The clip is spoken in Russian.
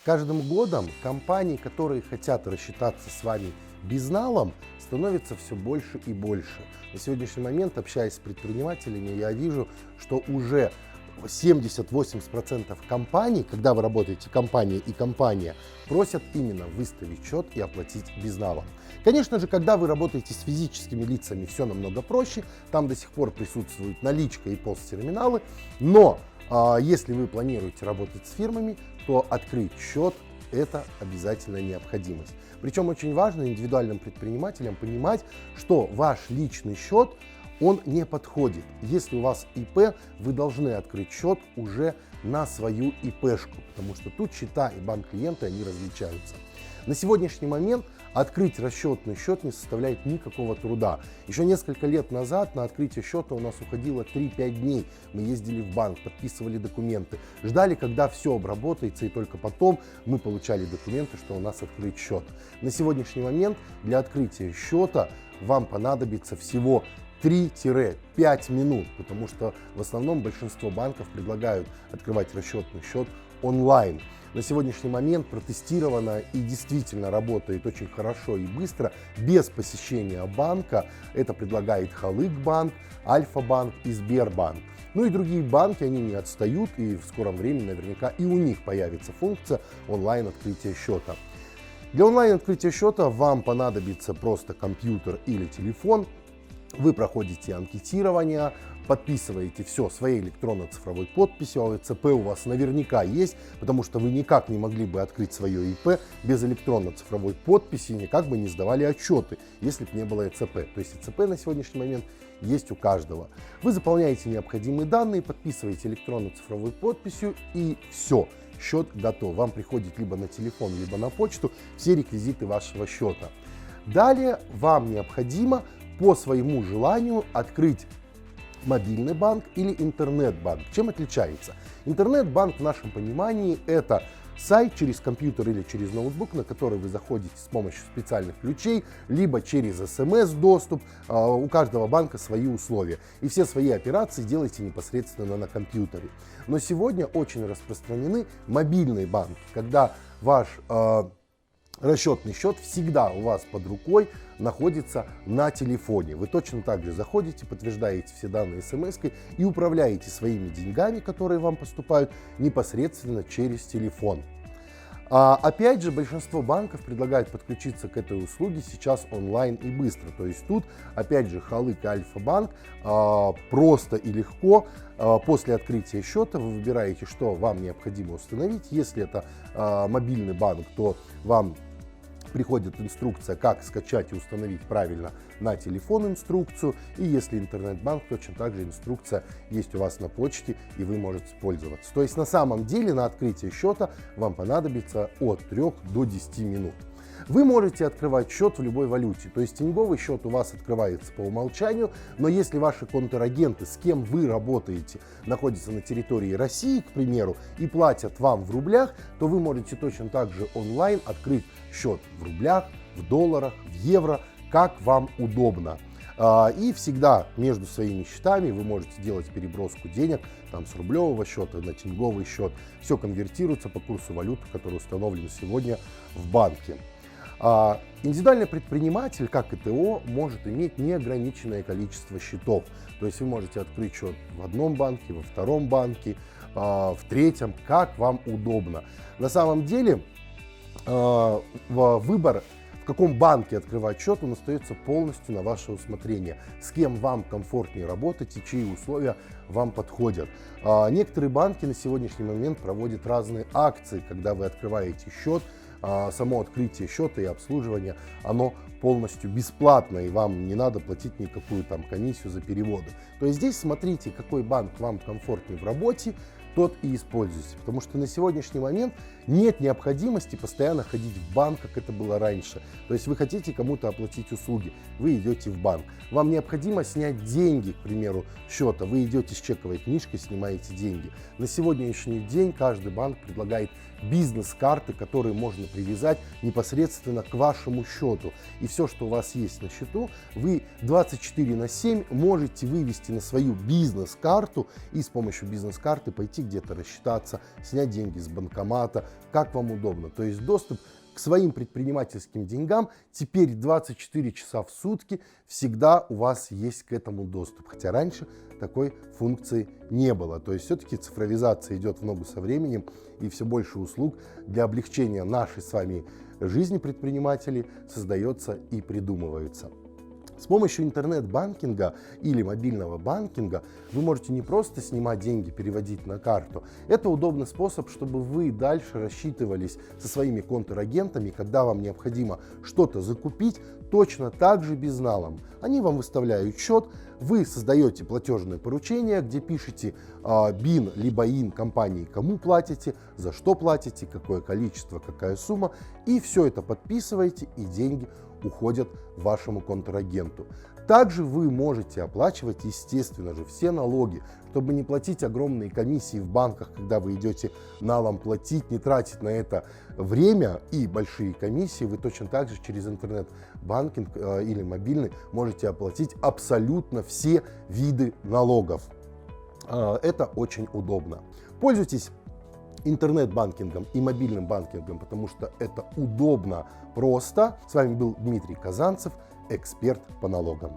каждым годом компаний, которые хотят рассчитаться с вами безналом, становится все больше и больше. На сегодняшний момент, общаясь с предпринимателями, я вижу, что уже 70-80% компаний, когда вы работаете компания и компания, просят именно выставить счет и оплатить безналом. Конечно же, когда вы работаете с физическими лицами, все намного проще, там до сих пор присутствует наличка и POS-терминалы, но если вы планируете работать с фирмами, то открыть счет – это обязательная необходимость. Причем очень важно индивидуальным предпринимателям понимать, что ваш личный счет он не подходит. Если у вас ИП, вы должны открыть счет уже на свою ИПшку, потому что тут счета и банк клиента они различаются. На сегодняшний момент открыть расчетный счет не составляет никакого труда. Еще несколько лет назад на открытие счета у нас уходило 3-5 дней. Мы ездили в банк, подписывали документы, ждали, когда все обработается, и только потом мы получали документы, что у нас открыт счет. На сегодняшний момент для открытия счета вам понадобится всего 3-5 минут, потому что в основном большинство банков предлагают открывать расчетный счет онлайн. На сегодняшний момент протестировано и действительно работает очень хорошо и быстро, без посещения банка. Это предлагает Халык-банк, Альфа-банк и Сбербанк. Ну и другие банки, они не отстают, и в скором времени наверняка и у них появится функция онлайн-открытия счета. Для онлайн-открытия счета вам понадобится просто компьютер или телефон. Вы проходите анкетирование, подписываете все своей электронно-цифровой подписью, а ЭЦП у вас наверняка есть, потому что вы никак не могли бы открыть свое ИП без электронно-цифровой подписи, никак бы не сдавали отчеты, если бы не было ЭЦП. То есть ЭЦП на сегодняшний момент есть у каждого. Вы заполняете необходимые данные, подписываете электронно-цифровой подписью и все. Счет готов. Вам приходит либо на телефон, либо на почту все реквизиты вашего счета. Далее вам необходимо по своему желанию открыть мобильный банк или интернет-банк. Чем отличается? Интернет-банк в нашем понимании это сайт через компьютер или через ноутбук, на который вы заходите с помощью специальных ключей, либо через СМС-доступ. У каждого банка свои условия. И все свои операции делайте непосредственно на компьютере. Но сегодня очень распространены мобильные банки, когда ваш расчетный счет всегда у вас под рукой находится на телефоне. Вы точно так же заходите, подтверждаете все данные смс-кой и управляете своими деньгами, которые вам поступают, непосредственно через телефон. Опять же, большинство банков предлагают подключиться к этой услуге сейчас онлайн и быстро. То есть тут, опять же, Халык и Альфа-банк просто и легко. После открытия счета вы выбираете, что вам необходимо установить. Если это мобильный банк, то вам приходит инструкция, как скачать и установить правильно на телефон инструкцию. И если интернет-банк, точно так же инструкция есть у вас на почте, и вы можете пользоваться. То есть на самом деле на открытие счета вам понадобится от 3 до 10 минут. Вы можете открывать счет в любой валюте, то есть тенговый счет у вас открывается по умолчанию, но если ваши контрагенты, с кем вы работаете, находятся на территории России, к примеру, и платят вам в рублях, то вы можете точно так же онлайн открыть счет в рублях, в долларах, в евро, как вам удобно. И всегда между своими счетами вы можете делать переброску денег там, с рублевого счета на тенговый счет. Все конвертируется по курсу валюты, который установлен сегодня в банке. Индивидуальный предприниматель, как и ТО, может иметь неограниченное количество счетов. То есть вы можете открыть счет в одном банке, во втором банке, в третьем, как вам удобно. На самом деле выбор, в каком банке открывать счет, он остается полностью на ваше усмотрение. С кем вам комфортнее работать и чьи условия вам подходят. Некоторые банки на сегодняшний момент проводят разные акции, когда вы открываете счет. Само открытие счета и обслуживание, оно полностью бесплатно, и вам не надо платить никакую там комиссию за переводы. То есть здесь смотрите, какой банк вам комфортнее в работе, тот и используйте. Потому что на сегодняшний момент нет необходимости постоянно ходить в банк, как это было раньше. То есть вы хотите кому-то оплатить услуги, вы идете в банк. Вам необходимо снять деньги, к примеру, счета, вы идете с чековой книжкой, снимаете деньги. На сегодняшний день каждый банк предлагает бизнес-карты, которые можно привязать непосредственно к вашему счету. И все, что у вас есть на счету, вы 24/7 можете вывести на свою бизнес-карту и с помощью бизнес-карты пойти где-то рассчитаться, снять деньги с банкомата, как вам удобно. То есть доступ к своим предпринимательским деньгам теперь 24 часа в сутки всегда у вас есть к этому доступ. Хотя раньше такой функции не было. То есть все-таки цифровизация идет в ногу со временем, и все больше услуг для облегчения нашей с вами жизни предпринимателей создается и придумывается. С помощью интернет-банкинга или мобильного банкинга вы можете не просто снимать деньги, переводить на карту. Это удобный способ, чтобы вы дальше рассчитывались со своими контрагентами, когда вам необходимо что-то закупить, точно так же безналом. Они вам выставляют счет, вы создаете платежное поручение, где пишете БИН либо ИН компании, кому платите, за что платите, какое количество, какая сумма, и все это подписываете, и деньги уходят вашему контрагенту. Также вы можете оплачивать, естественно же, все налоги, чтобы не платить огромные комиссии в банках, когда вы идете налом платить, не тратить на это время и большие комиссии. Вы точно так же через интернет-банкинг или мобильный можете оплатить абсолютно все виды налогов. Это очень удобно. Пользуйтесь интернет-банкингом и мобильным банкингом, потому что это удобно, просто. С вами был Дмитрий Казанцев, эксперт по налогам.